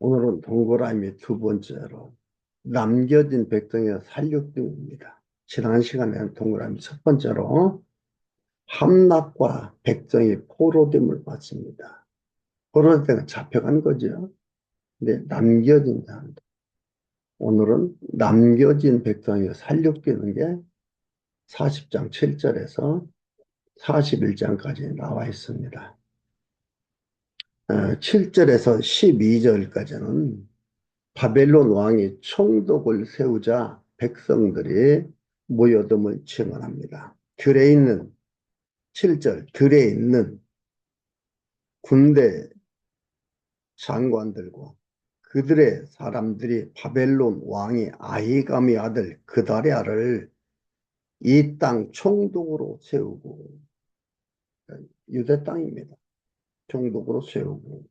오늘은 동그라미 두 번째로 남겨진 백성의 살육등입니다. 지난 시간에는 동그라미 첫 번째로 함락과 백성이 포로됨을 봤습니다. 포로되면 잡혀간 거죠. 근데 남겨진 자들. 오늘은 남겨진 백성이 살육되는 게 40장 7절에서 41장까지 나와 있습니다. 7절에서 12절까지는 바벨론 왕이 총독을 세우자 백성들이 모여듦을 증언합니다. 들에 있는 7절 들에 있는 군대 장관들과 그들의 사람들이 바벨론 왕이 아히감의 아들 그다랴를 이 땅 총독으로 세우고, 유대 땅입니다. 총독으로 세우고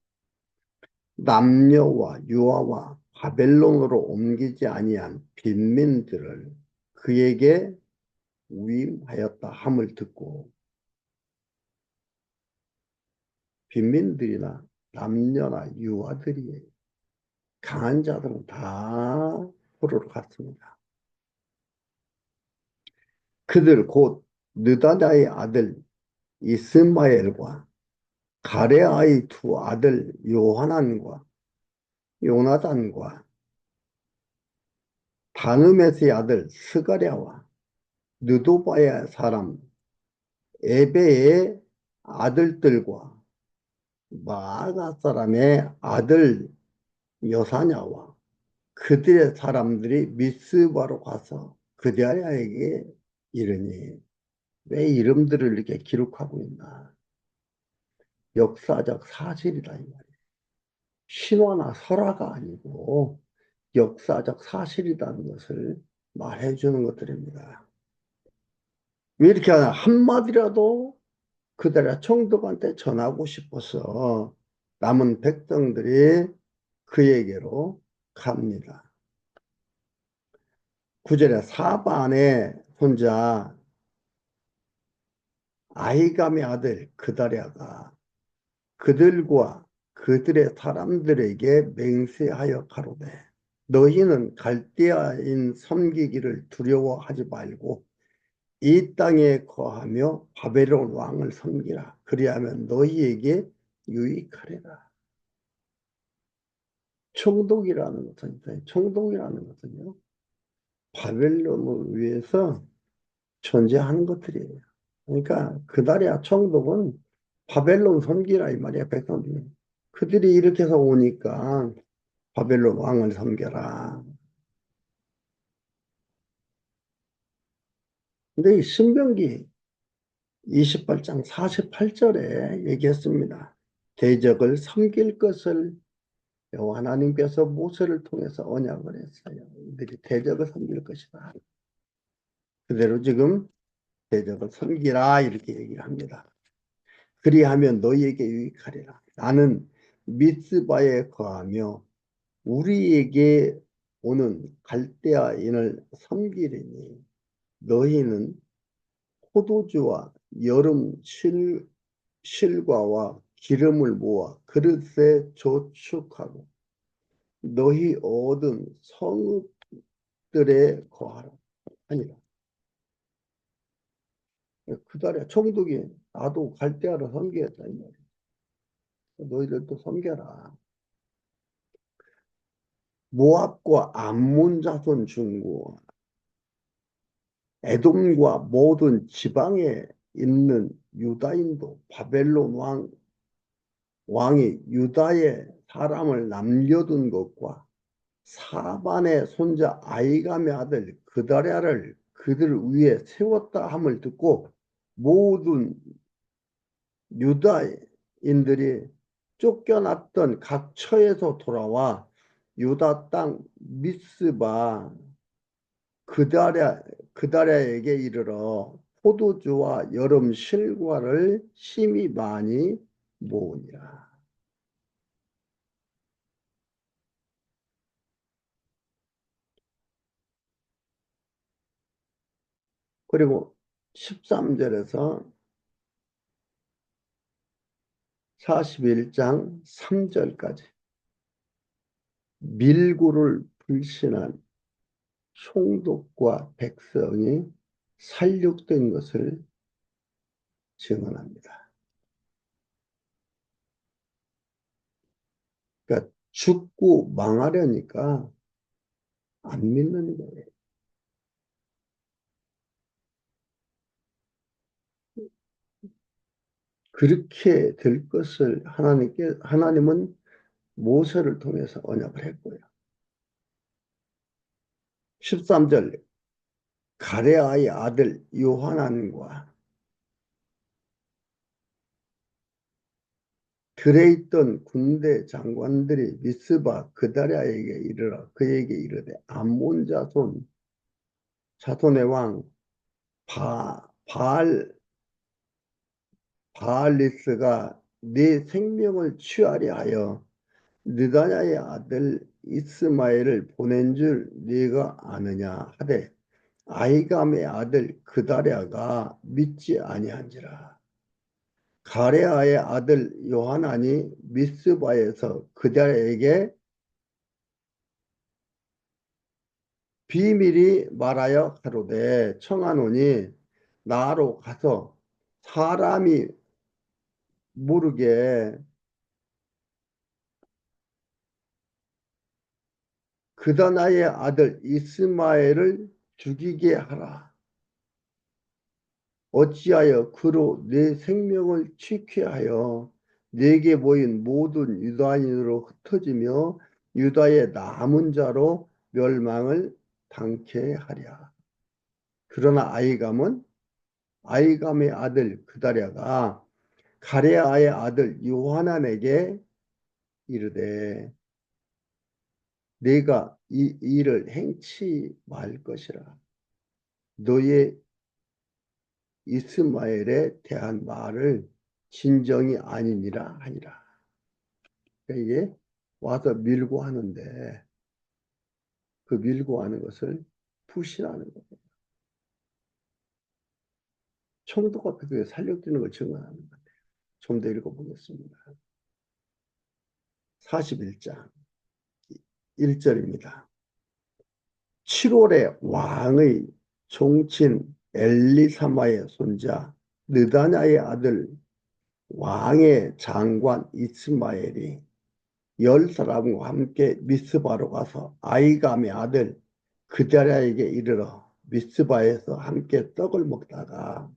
남녀와 유아와 바벨론으로 옮기지 아니한 빈민들을 그에게 위임하였다 함을 듣고, 빈민들이나 남녀나 유아들이, 강한 자들은 다 포로로 갔습니다. 그들 곧 느다다의 아들 이스마엘과 가레아의 두 아들 요하난과 요나단과 다느메스의 아들 스가랴와 느도바의 사람 에베의 아들들과 마아가 사람의 아들 여사냐와 그들의 사람들이 미스바로 가서 그다랴에게 이르니, 왜 이름들을 이렇게 기록하고 있나? 역사적 사실이다 이 말이에요. 신화나 설화가 아니고 역사적 사실이라는 것을 말해주는 것들입니다. 왜 이렇게 하나? 한마디라도 그들의 총독한테 전하고 싶어서 남은 백성들이 그에게로 갑니다. 9절에 사반의 손자 아히감의 아들 그다랴가 그들과 그들의 사람들에게 맹세하여 가로되, 너희는 갈대아인 섬기기를 두려워하지 말고 이 땅에 거하며 바벨론 왕을 섬기라. 그리하면 너희에게 유익하리라. 총독이라는 것은요, 바벨론을 위해서 존재하는 것들이에요. 그러니까 그다랴 총독은 바벨론 섬기라 이 말이야, 백성들이. 그들이 이렇게 해서 오니까 바벨론 왕을 섬겨라. 근데 이 신명기 28장 48절에 얘기했습니다. 대적을 섬길 것을 여호와 하나님께서 모세를 통해서 언약을 했어요. 이들이 대적을 섬길 것이다. 그대로 지금 대적을 섬기라 이렇게 얘기를 합니다. 그리하면 너희에게 유익하리라. 나는 미스바에 거하며 우리에게 오는 갈대아인을 섬기리니 너희는 포도주와 여름 실과와 기름을 모아 그릇에 저축하고 너희 얻은 성읍들에 거하라 하니라. 그달에 총독이 나도 갈대아를 섬기겠다 이 말이야. 너희들도 섬겨라. 모압과 암몬 자손 중고 에돔과 모든 지방에 있는 유다인도 바벨론 왕이 유다의 사람을 남겨둔 것과 사반의 손자 아히감의 아들 그다랴를 그들 위에 세웠다 함을 듣고 모든 유다인들이 쫓겨났던 각 처에서 돌아와 유다 땅 미스바 그다랴에게 이르러 포도주와 여름 실과를 심히 많이 모으니라. 그리고 13절에서 41장 3절까지 밀고를 불신한 총독과 백성이 살육된 것을 증언합니다. 그러니까 죽고 망하려니까 안 믿는 거예요. 그렇게 될 것을 하나님은 모세를 통해서 언약을 했고요. 13절, 가레아의 아들 요하난과 들에 있던 군대 장관들이 미스바 그다랴에게 이르러 그에게 이르되 암몬 자손의 왕 바알 바알리스가 네 생명을 취하려 하여 느다냐의 아들 이스마엘을 보낸 줄 네가 아느냐 하되 아히감의 아들 그다랴가 믿지 아니한지라. 가레아의 아들 요하난이 미스바에서 그다랴에게 비밀이 말하여 가로되 청하노니 나로 가서 사람이 모르게 그다나의 아들 이스마엘을 죽이게 하라. 어찌하여 그로 내 생명을 취쾌하여 내게 모인 모든 유다인으로 흩어지며 유다의 남은 자로 멸망을 당케 하랴. 그러나 아이감의 아들 그다랴가 가레아의 아들 요하난에게 이르되 내가 이 일을 행치 말 것이라. 너의 이스마엘에 대한 말을 진정이 아니니라 하니라. 그러니까 이게 와서 밀고 하는데 그 밀고 하는 것을 푸시라는 거예요. 총독과 그게 살려주는 걸 증언하는 거예요. 좀 더 읽어보겠습니다. 41장 1절입니다. 7월에 왕의 종친 엘리사마의 손자 느다냐의 아들 왕의 장관 이스마엘이 10사람과 함께 미스바로 가서 아이감의 아들 그다랴에게 이르러 미스바에서 함께 떡을 먹다가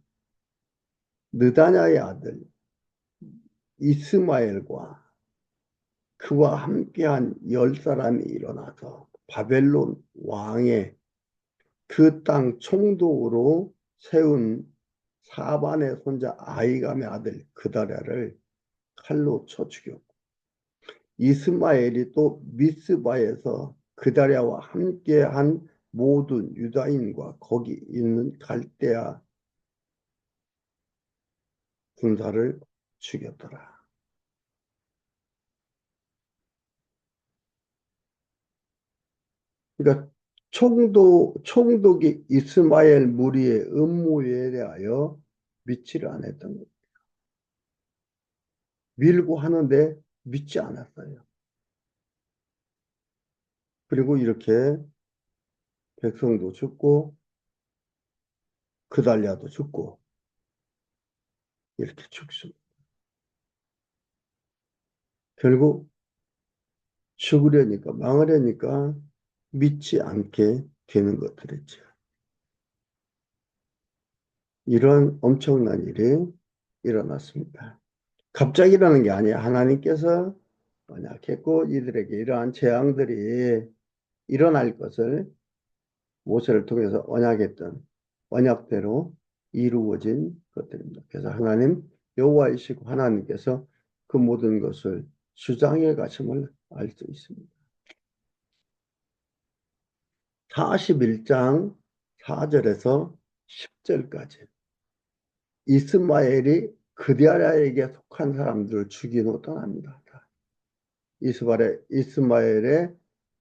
느다냐의 아들 이스마엘과 그와 함께한 10사람이 일어나서 바벨론 왕의 그 땅 총독으로 세운 사반의 손자 아이감의 아들 그다랴를 칼로 쳐 죽였고 이스마엘이 또 미스바에서 그다랴와 함께한 모든 유다인과 거기 있는 갈대아 군사를 죽였더라. 그러니까 총독이 이스마엘 무리의 음모에 대하여 믿지를 않았던 거예요. 밀고 하는데 믿지 않았어요. 그리고 이렇게 백성도 죽고 그달랴도 죽고 이렇게 죽습니다. 결국 죽으려니까 망하려니까 믿지 않게 되는 것들이죠. 이런 엄청난 일이 일어났습니다. 갑자기 일어나는 게 아니에요. 하나님께서 언약했고 이들에게 이러한 재앙들이 일어날 것을 모세를 통해서 언약했던 언약대로 이루어진 것들입니다. 그래서 하나님 여호와이시고 하나님께서 그 모든 것을 주장해 가심을 알 수 있습니다. 41장 4절에서 10절까지 이스마엘이 그디아라에게 속한 사람들을 죽이고 떠납니다. 이스마엘의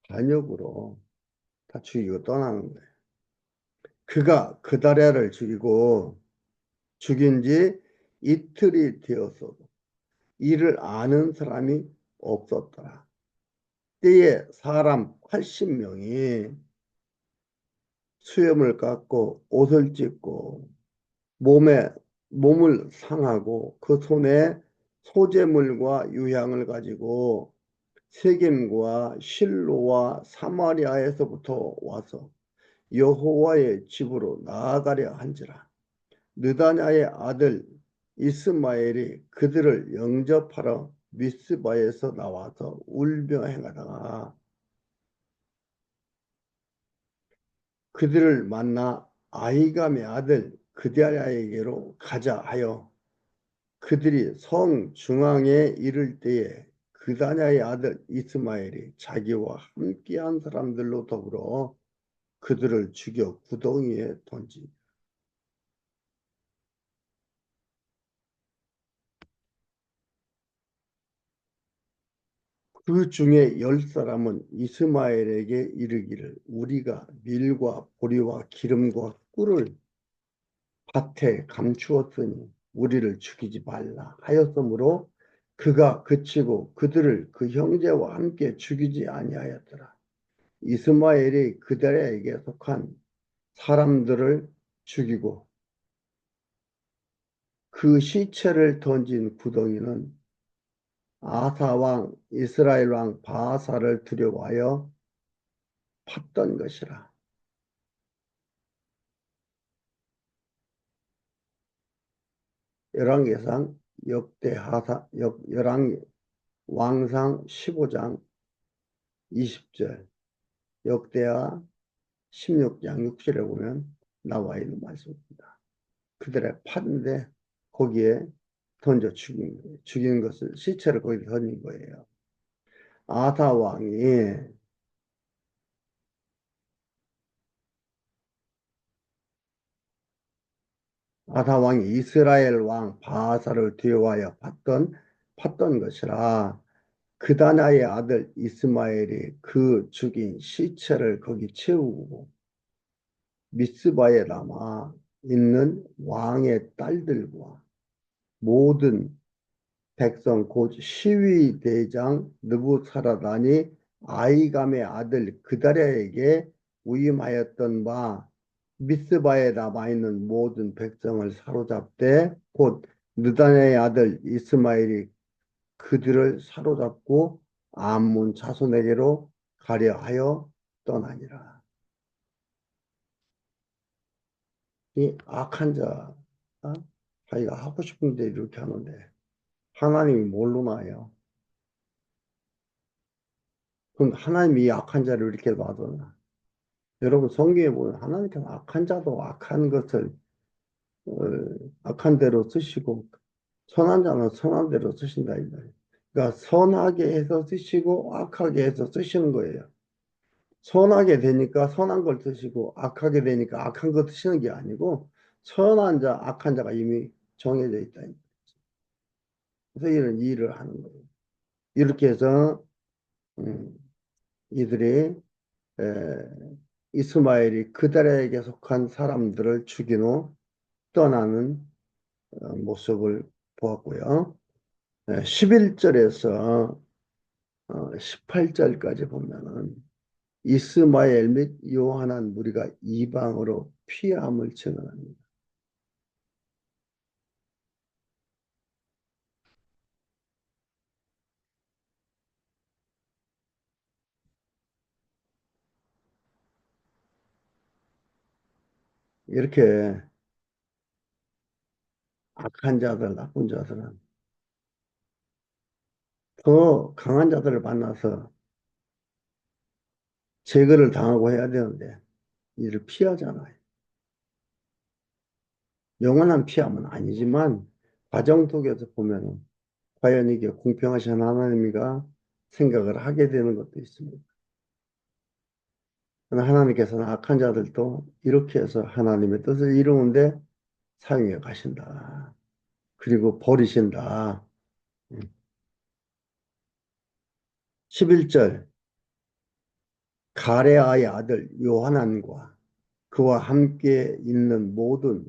반역으로 다 죽이고 떠나는 거예요. 그가 그다랴를 죽인 지 이틀이 되었어도 이를 아는 사람이 없었더라. 때에 사람 80명이 수염을 깎고 옷을 찢고 몸에 몸을 상하고 그 손에 소재물과 유향을 가지고 세겜과 실로와 사마리아에서부터 와서 여호와의 집으로 나아가려 한지라. 느다냐의 아들 이스마엘이 그들을 영접하러 미스바에서 나와서 울며 행하다가 그들을 만나 아히감의 아들 그디아야에게로 가자 하여 그들이 성 중앙에 이를 때에 그다냐의 아들 이스마엘이 자기와 함께한 사람들로 더불어 그들을 죽여 구덩이에 던지 그 중에 10사람은 이스마엘에게 이르기를 우리가 밀과 보리와 기름과 꿀을 밭에 감추었으니 우리를 죽이지 말라 하였으므로 그가 그치고 그들을 그 형제와 함께 죽이지 아니하였더라. 이스마엘이 그들에게 속한 사람들을 죽이고 그 시체를 던진 구덩이는 아사 왕 이스라엘 왕 바하사를 두려워하여 팠던 것이라. 열왕기상 역대하사 열왕 왕상 15장 20절 역대하 16장 6절에 보면 나와 있는 말씀입니다. 그들의 판인데 거기에 던져 죽인 거예요. 죽인 것을 시체를 거기 던진 거예요. 아사 왕이 아사 왕이 이스라엘 왕 바하사를 두려워하여 팠던 것이라 그다나의 아들 이스마엘이 그 죽인 시체를 거기 채우고 미스바에 남아 있는 왕의 딸들과 모든 백성 곧 시위 대장 느부사라단이 아이감의 아들 그다랴에게 위임하였던 바 미스바에 남아 있는 모든 백성을 사로잡되 곧 느다냐의 아들 이스마엘이 그들을 사로잡고 암몬 자손에게로 가려 하여 떠나니라. 이 악한 자, 자기가 하고 싶은데 이렇게 하는데 하나님이 모르나요? 그럼 하나님이 이 악한 자를 이렇게 놔두나? 여러분 성경에 보면 하나님께서 악한 자도 악한 것을 어, 악한 대로 쓰시고 선한 자는 선한 대로 쓰신다 이 말이에요. 그러니까 선하게 해서 쓰시고 악하게 해서 쓰시는 거예요. 선하게 되니까 선한 걸 쓰시고 악하게 되니까 악한 거 쓰시는 게 아니고 선한 자, 악한 자가 이미 정해져 있다. 그래서 이런 일을 하는 거예요. 이렇게 해서 음, 이들이 에, 이스마엘이 그들에게 속한 사람들을 죽인 후 떠나는 모습을 보았고요. 11절에서 18절까지 보면은 이스마엘 및 요한한 무리가 이방으로 피함을 증언합니다. 이렇게 악한 자들, 나쁜 자들은 더 강한 자들을 만나서 제거를 당하고 해야 되는데 이를 피하잖아요. 영원한 피함은 아니지만 과정 속에서 보면은 과연 이게 공평하신 하나님이가 생각을 하게 되는 것도 있습니다. 그러나 하나님께서는 악한 자들도 이렇게 해서 하나님의 뜻을 이루는데 사용해 가신다. 그리고 버리신다. 11절 가레아의 아들 요하난과 그와 함께 있는 모든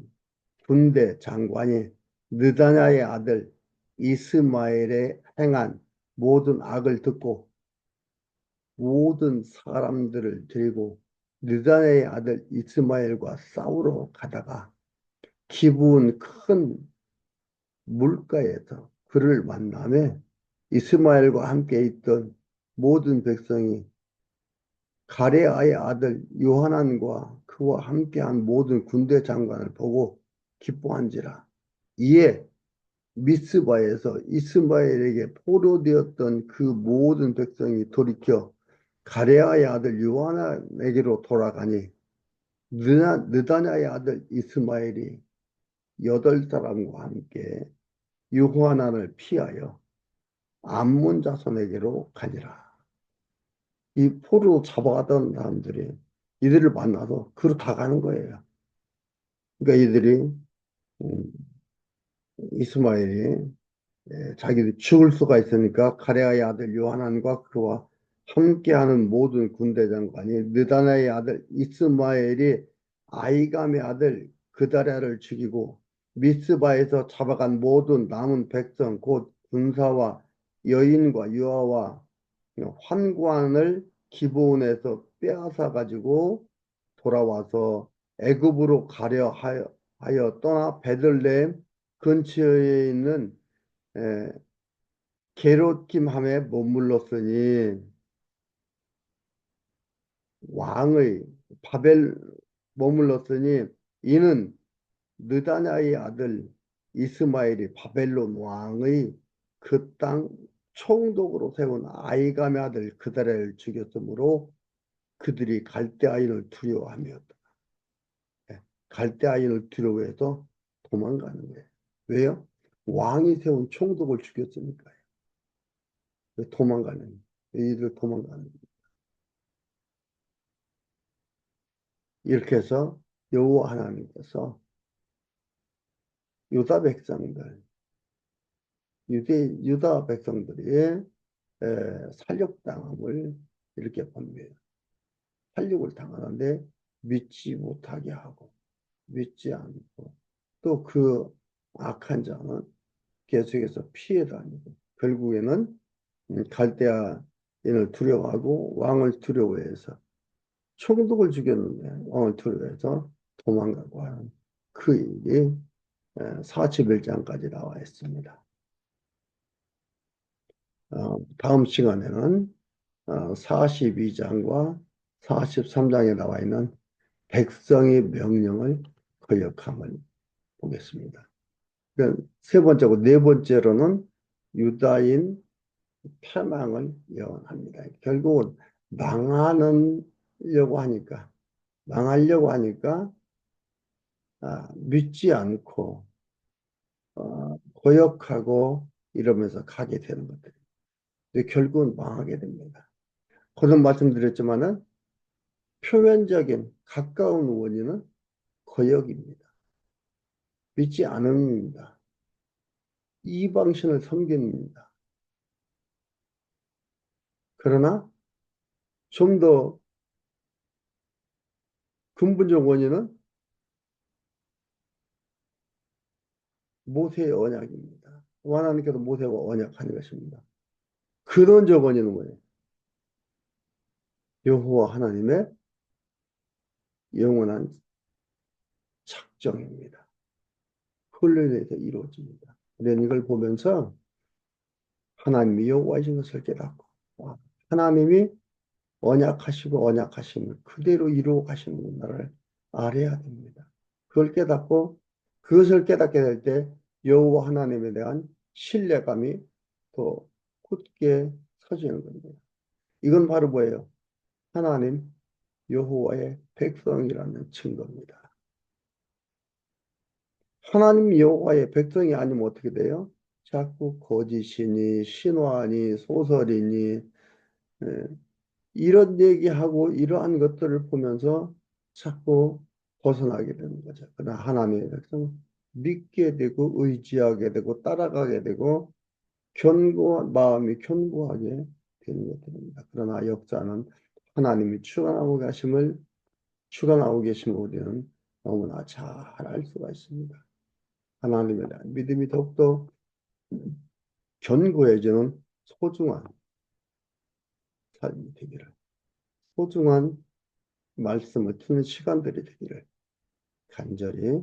군대 장관이 느다냐의 아들 이스마엘의 행한 모든 악을 듣고 모든 사람들을 데리고 느단의 아들 이스마엘과 싸우러 가다가 기브온 큰 물가에서 그를 만나매 이스마엘과 함께 있던 모든 백성이 가레아의 아들 요하난과 그와 함께한 모든 군대 장관을 보고 기뻐한지라. 이에 미스바에서 이스마엘에게 포로되었던 그 모든 백성이 돌이켜 가레아의 아들 요하난에게로 돌아가니 느다냐의 아들 이스마엘이 8사람과 함께 요하난을 피하여 암몬 자손에게로 가니라. 이 포로 잡아가던 사람들이 이들을 만나서 그로 다 가는 거예요. 그러니까 이들이 음, 이스마엘이 자기들이 죽을 수가 있으니까 가레아의 아들 요하난과 그와 함께하는 모든 군대 장관이 느다나의 아들 이스마엘이 아이감의 아들 그다랴를 죽이고 미스바에서 잡아간 모든 남은 백성 곧 군사와 여인과 유아와 환관을 기브온에서 빼앗아 가지고 돌아와서 애굽으로 가려 하여 떠나 베들레헴 근처에 있는 에, 게롯김함에 머물렀으니 왕의 바벨 머물렀으니 이는 느다냐의 아들 이스마엘이 바벨론 왕의 그 땅 총독으로 세운 아이감의 아들 그다랴를 죽였으므로 그들이 갈대아인을 두려워하였다. 갈대아인을 두려워해서 도망가는 거예요. 왜요? 왕이 세운 총독을 죽였으니까요. 도망가는, 이들 도망가는. 이렇게 해서 여호와 하나님께서 유다 백성들, 유다 백성들이 살육당함을 이렇게 봅니다. 살육을 당하는데 믿지 못하게 하고 믿지 않고 또 그 악한 자는 계속해서 피해 다니고 결국에는 갈대아인을 두려워하고 왕을 두려워해서 총독을 죽였는데 왕을 두려워해서 도망가고 하는 그 일이 41장까지 나와 있습니다. 다음 시간에는 42장과 43장에 나와 있는 백성의 명령을 거역함을 보겠습니다. 세 번째고 네 번째로는 유다인 패망을 예언합니다. 결국은 망하려고 하니까 믿지 않고 거역하고 이러면서 가게 되는 것들. 근데 결국은 망하게 됩니다. 거듭 말씀드렸지만은 표면적인 가까운 원인은 거역입니다. 믿지 않음입니다. 이방신을 섬깁니다. 그러나 좀 더 근본적 원인은 모세의 언약입니다. 하나님께서 모세와 언약한 것입니다. 근원적 원인은 뭐예요? 여호와 하나님의 영원한 작정입니다. 그걸로 인해서 이루어집니다. 우리는 이걸 보면서 하나님이 여호와이신 것을 깨닫고 하나님이 언약하시고 언약하심을 그대로 이루어 가시는구나를 알아야 됩니다. 그걸 깨닫고 그것을 깨닫게 될 때 여호와 하나님에 대한 신뢰감이 더 굳게 서지는 겁니다. 이건 바로 뭐예요? 하나님 여호와의 백성이라는 증거입니다. 하나님 여호와의 백성이 아니면 어떻게 돼요? 자꾸 거짓이니 신화니 소설이니 예, 이런 얘기하고 이러한 것들을 보면서 자꾸 벗어나게 되는 거죠. 그러나 하나님의 백성은 믿게 되고 의지하게 되고 따라가게 되고 마음이 견고하게 되는 것들입니다. 그러나 역사는 하나님이 주관하고 계심을 우리는 너무나 잘 알 수가 있습니다. 하나님에 대한 믿음이 더욱더 견고해지는 소중한 삶이 되기를, 소중한 말씀을 듣는 시간들이 되기를 간절히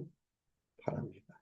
바랍니다.